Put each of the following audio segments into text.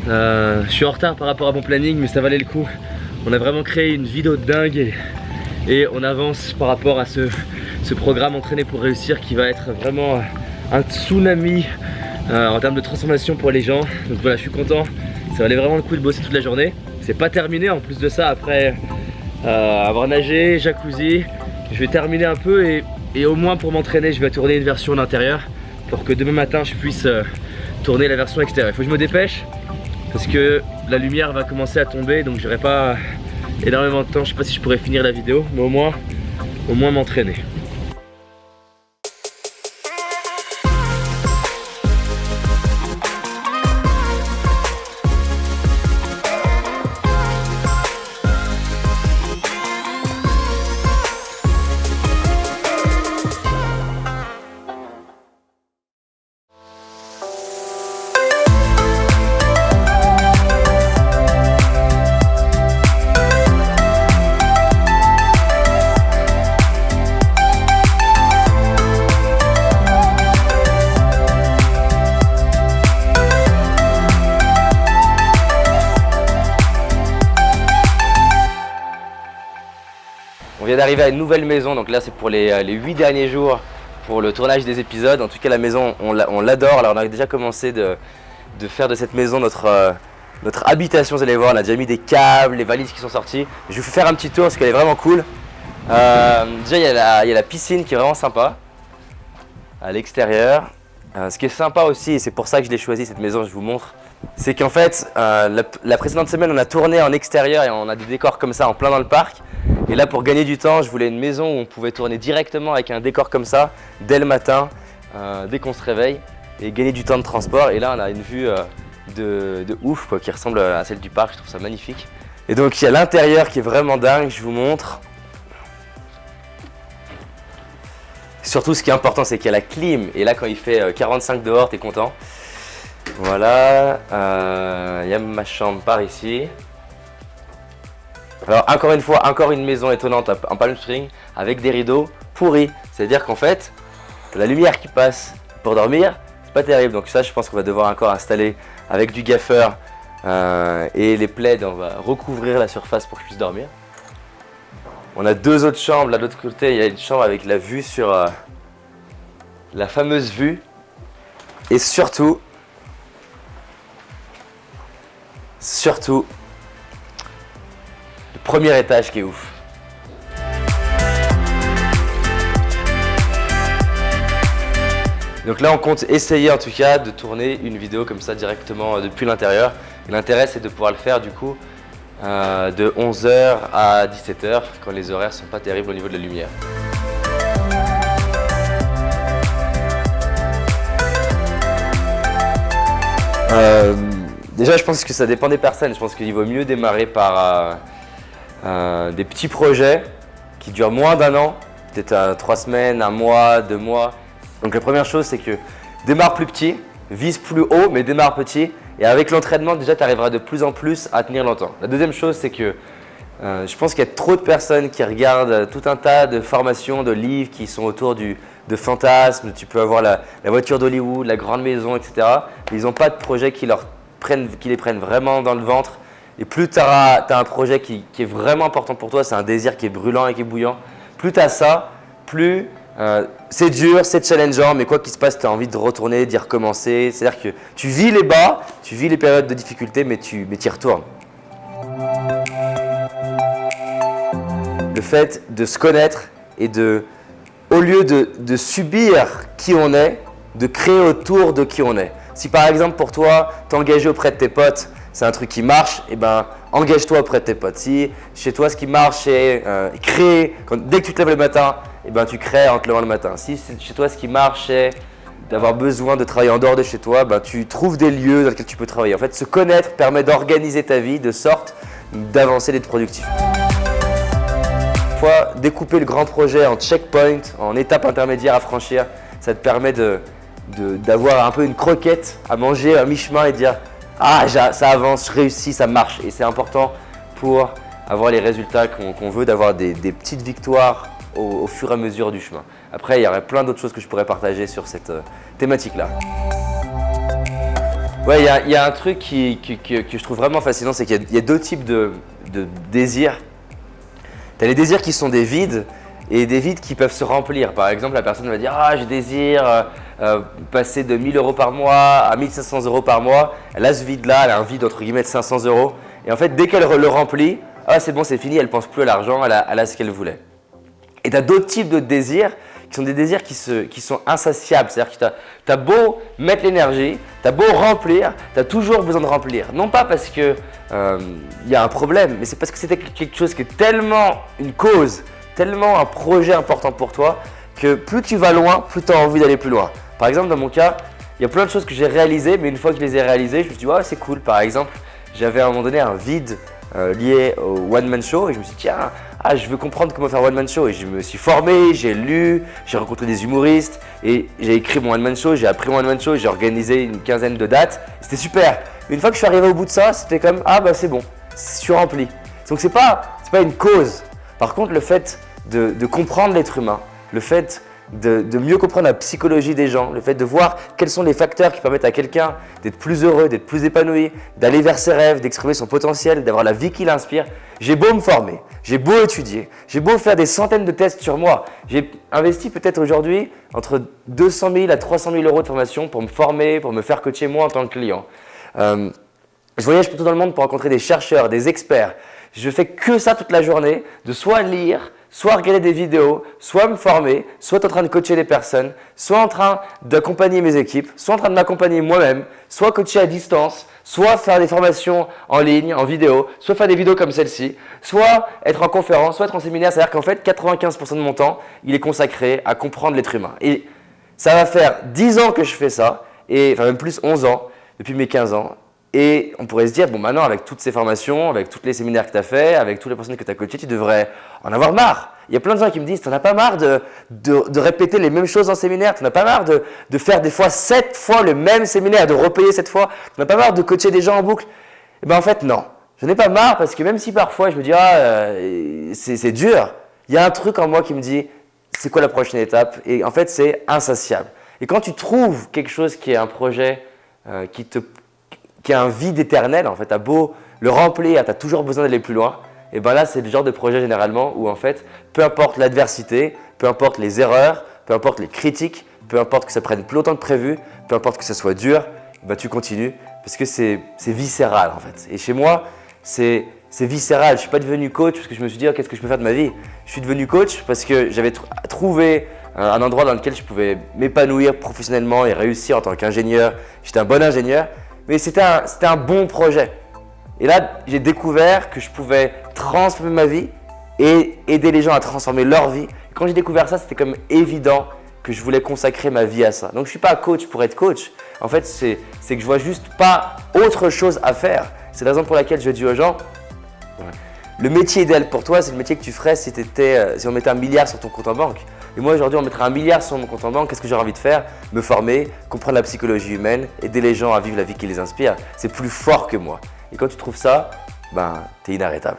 Je suis en retard par rapport à mon planning, mais ça valait le coup. On a vraiment créé une vidéo de dingue et on avance par rapport à ce programme Entraîner pour réussir qui va être vraiment un tsunami en termes de transformation pour les gens. Donc voilà, je suis content. Ça valait vraiment le coup de bosser toute la journée. C'est pas terminé, en plus de ça, après avoir nagé, jacuzzi, je vais terminer un peu et au moins pour m'entraîner, je vais tourner une version d'intérieur pour que demain matin je puisse tourner la version extérieure. Il faut que je me dépêche parce que la lumière va commencer à tomber, donc j'aurai pas énormément de temps. Je sais pas si je pourrais finir la vidéo, mais au moins m'entraîner. On vient d'arriver à une nouvelle maison, donc là c'est pour les 8 derniers jours pour le tournage des épisodes. En tout cas la maison on l'adore. Alors on a déjà commencé de faire de cette maison notre habitation, vous allez voir, on a déjà mis des câbles, les valises qui sont sorties. Je vais vous faire un petit tour parce qu'elle est vraiment cool. Déjà il y a la piscine qui est vraiment sympa à l'extérieur. Ce qui est sympa aussi, et c'est pour ça que je l'ai choisi cette maison, je vous montre, c'est qu'en fait la précédente semaine on a tourné en extérieur et on a des décors comme ça en plein dans le parc. Et là pour gagner du temps, je voulais une maison où on pouvait tourner directement avec un décor comme ça dès le matin, dès qu'on se réveille, et gagner du temps de transport. Et là on a une vue de ouf quoi, qui ressemble à celle du parc, je trouve ça magnifique. Et donc il y a l'intérieur qui est vraiment dingue, je vous montre. Surtout ce qui est important c'est qu'il y a la clim, et là quand il fait 45 dehors t'es content. Voilà, il y a ma chambre par ici. Alors encore une fois, encore une maison étonnante en Palm Springs avec des rideaux pourris. C'est-à-dire qu'en fait, la lumière qui passe pour dormir, c'est pas terrible. Donc ça, je pense qu'on va devoir encore installer avec du gaffeur et les plaids, on va recouvrir la surface pour que je puisse dormir. On a deux autres chambres. Là de l'autre côté, il y a une chambre avec la vue sur la fameuse vue. Et surtout, premier étage qui est ouf. Donc là on compte essayer en tout cas de tourner une vidéo comme ça directement depuis l'intérieur. L'intérêt c'est de pouvoir le faire du coup de 11h à 17h quand les horaires sont pas terribles au niveau de la lumière. Déjà je pense que ça dépend des personnes. Je pense qu'il vaut mieux démarrer par des petits projets qui durent moins d'un an, peut-être 3 semaines, 1 mois, 2 mois. Donc la première chose c'est que démarre plus petit, vise plus haut mais démarre petit, et avec l'entraînement déjà tu arriveras de plus en plus à tenir longtemps. La deuxième chose c'est que je pense qu'il y a trop de personnes qui regardent tout un tas de formations, de livres qui sont autour de fantasmes. Tu peux avoir la voiture d'Hollywood, la grande maison, etc. Mais ils n'ont pas de projet qui les prennent vraiment dans le ventre. Et plus tu as un projet qui est vraiment important pour toi, c'est un désir qui est brûlant et qui est bouillant, plus tu as ça, plus c'est dur, c'est challengeant, mais quoi qu'il se passe, tu as envie de retourner, d'y recommencer. C'est-à-dire que tu vis les bas, tu vis les périodes de difficulté, mais tu y retournes. Le fait de se connaître et au lieu de subir qui on est, de créer autour de qui on est. Si par exemple pour toi, t'engager auprès de tes potes, c'est un truc qui marche, et ben engage-toi auprès de tes potes. Si chez toi ce qui marche c'est créer, dès que tu te lèves le matin, et ben tu crées en te levant le matin. Si chez toi ce qui marche c'est d'avoir besoin de travailler en dehors de chez toi, ben tu trouves des lieux dans lesquels tu peux travailler. En fait, se connaître permet d'organiser ta vie de sorte d'avancer, d'être productif. Découper le grand projet en checkpoint, en étapes intermédiaires à franchir, ça te permet d'avoir un peu une croquette à manger à mi-chemin et dire « Ah, ça avance, je réussis, ça marche ». Et c'est important pour avoir les résultats qu'on veut, d'avoir des petites victoires au fur et à mesure du chemin. Après, il y aurait plein d'autres choses que je pourrais partager sur cette thématique-là. Ouais, il y a un truc que je trouve vraiment fascinant, c'est qu'il y a deux types de désirs. Tu as les désirs qui sont des vides et des vides qui peuvent se remplir. Par exemple, la personne va dire « Ah, je désire passer de 1 000 € par mois à 1 500 € par mois. » Elle a ce vide-là, elle a un vide entre guillemets de 500 €. Et en fait, dès qu'elle le remplit, ah, c'est bon, c'est fini, elle ne pense plus à l'argent, elle a ce qu'elle voulait. Et tu as d'autres types de désirs qui sont des désirs qui sont insatiables. C'est-à-dire que tu as beau mettre l'énergie, tu as beau remplir, tu as toujours besoin de remplir. Non pas parce qu'il y a un problème, mais c'est parce que c'était quelque chose qui est tellement une cause, tellement un projet important pour toi que plus tu vas loin, plus tu as envie d'aller plus loin. Par exemple, dans mon cas, il y a plein de choses que j'ai réalisées, mais une fois que je les ai réalisées, je me suis dit ouais, c'est cool. Par exemple, j'avais à un moment donné un vide lié au one-man show et je me suis dit tiens, je veux comprendre comment faire un one-man show et je me suis formé, j'ai lu, j'ai rencontré des humoristes et j'ai écrit mon one-man show, j'ai appris mon one-man show, j'ai organisé une quinzaine de dates, c'était super. Mais une fois que je suis arrivé au bout de ça, c'était comme bah c'est bon, je suis rempli. Donc c'est pas une cause. Par contre, le fait de comprendre l'être humain, le fait de mieux comprendre la psychologie des gens, le fait de voir quels sont les facteurs qui permettent à quelqu'un d'être plus heureux, d'être plus épanoui, d'aller vers ses rêves, d'exprimer son potentiel, d'avoir la vie qui l'inspire. J'ai beau me former, j'ai beau étudier, j'ai beau faire des centaines de tests sur moi. J'ai investi peut-être aujourd'hui entre 200 000 à 300 000 € de formation pour me former, pour me faire coacher moi en tant que client. Je voyage partout dans le monde pour rencontrer des chercheurs, des experts. Je fais que ça toute la journée, de soit lire, soit regarder des vidéos, soit me former, soit en train de coacher des personnes, soit en train d'accompagner mes équipes, soit en train de m'accompagner moi-même, soit coacher à distance, soit faire des formations en ligne, en vidéo, soit faire des vidéos comme celle-ci, soit être en conférence, soit être en séminaire. C'est-à-dire qu'en fait, 95% de mon temps, il est consacré à comprendre l'être humain. Et ça va faire 10 ans que je fais ça, enfin même plus 11 ans, depuis mes 15 ans. Et on pourrait se dire, bon maintenant avec toutes ces formations, avec tous les séminaires que tu as fait, avec toutes les personnes que tu as coachées, tu devrais en avoir marre. Il y a plein de gens qui me disent, tu n'en as pas marre de répéter les mêmes choses en séminaire, tu n'en as pas marre de faire des fois 7 fois le même séminaire, de repayer 7 fois, tu n'en as pas marre de coacher des gens en boucle. Et bien en fait non, je n'en ai pas marre parce que même si parfois je me dis, c'est dur, il y a un truc en moi qui me dit, c'est quoi la prochaine étape? Et en fait c'est insatiable. Et quand tu trouves quelque chose qui est un projet qui a un vide éternel, en fait, tu as beau le remplir, tu as toujours besoin d'aller plus loin, et bien là, c'est le genre de projet généralement où en fait, peu importe l'adversité, peu importe les erreurs, peu importe les critiques, peu importe que ça prenne plus longtemps que prévu, peu importe que ça soit dur, ben, tu continues parce que c'est viscéral en fait. Et chez moi, c'est viscéral. Je ne suis pas devenu coach parce que je me suis dit qu'est-ce que je peux faire de ma vie. Je suis devenu coach parce que j'avais trouvé un endroit dans lequel je pouvais m'épanouir professionnellement et réussir en tant qu'ingénieur. J'étais un bon ingénieur. Mais c'était un bon projet. Et là, j'ai découvert que je pouvais transformer ma vie et aider les gens à transformer leur vie. Et quand j'ai découvert ça, c'était comme évident que je voulais consacrer ma vie à ça. Donc, je ne suis pas coach pour être coach. En fait, c'est que je vois juste pas autre chose à faire. C'est la raison pour laquelle je dis aux gens, le métier idéal pour toi, c'est le métier que tu ferais si on mettait 1 milliard sur ton compte en banque. Et moi aujourd'hui, on mettrait 1 milliard sur mon compte en banque. Qu'est-ce que j'aurais envie de faire? Me former, comprendre la psychologie humaine, aider les gens à vivre la vie qui les inspire. C'est plus fort que moi. Et quand tu trouves ça, t'es inarrêtable.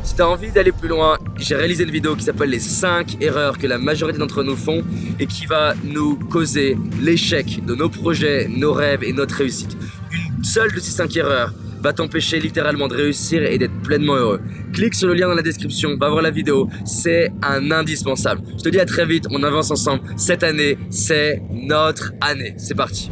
Si tu as envie d'aller plus loin, j'ai réalisé une vidéo qui s'appelle les 5 erreurs que la majorité d'entre nous font et qui va nous causer l'échec de nos projets, nos rêves et notre réussite. Une seule de ces 5 erreurs va t'empêcher littéralement de réussir et d'être pleinement heureux. Clique sur le lien dans la description, va voir la vidéo, c'est un indispensable. Je te dis à très vite, on avance ensemble. Cette année, c'est notre année. C'est parti.